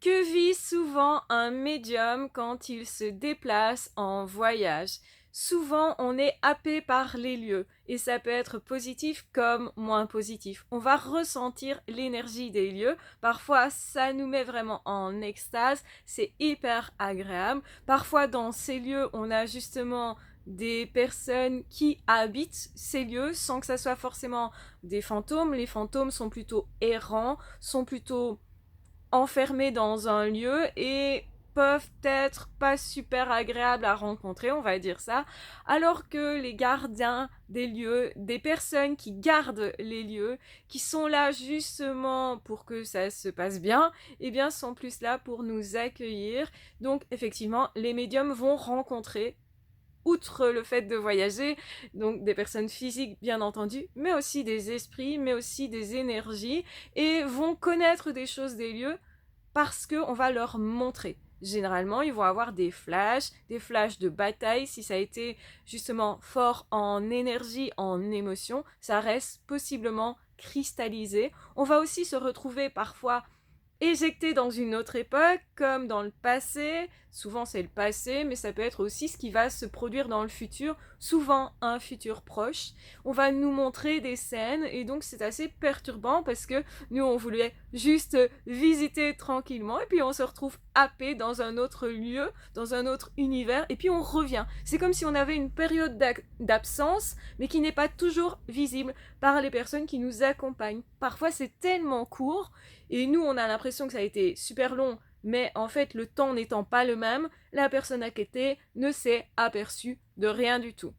Que vit souvent un médium quand il se déplace en voyage? Souvent, on est happé par les lieux et ça peut être positif comme moins positif. On va ressentir l'énergie des lieux. Parfois, ça nous met vraiment en extase. C'est hyper agréable. Parfois, dans ces lieux, on a justement des personnes qui habitent ces lieux sans que ça soit forcément des fantômes. Les fantômes sont plutôt errants, sont plutôt enfermés dans un lieu et peuvent être pas super agréables à rencontrer, on va dire ça, alors que les gardiens des lieux, des personnes qui gardent les lieux, qui sont là justement pour que ça se passe bien, eh bien sont plus là pour nous accueillir. Donc effectivement, les médiums vont rencontrer, outre le fait de voyager, donc des personnes physiques bien entendu, mais aussi des esprits, mais aussi des énergies, et vont connaître des choses des lieux parce qu'on va leur montrer. Généralement, ils vont avoir des flashs de bataille. Si ça a été justement fort en énergie, en émotion, ça reste possiblement cristallisé. On va aussi se retrouver parfois éjecté dans une autre époque, comme dans le passé. Souvent c'est le passé, mais ça peut être aussi ce qui va se produire dans le futur, souvent un futur proche. On va nous montrer des scènes et donc c'est assez perturbant parce que nous on voulait juste visiter tranquillement et puis on se retrouve happé dans un autre lieu, dans un autre univers et puis on revient. C'est comme si on avait une période d'absence mais qui n'est pas toujours visible par les personnes qui nous accompagnent. Parfois c'est tellement court et nous, on a l'impression que ça a été super long, mais en fait, le temps n'étant pas le même, la personne enquêtée ne s'est aperçue de rien du tout.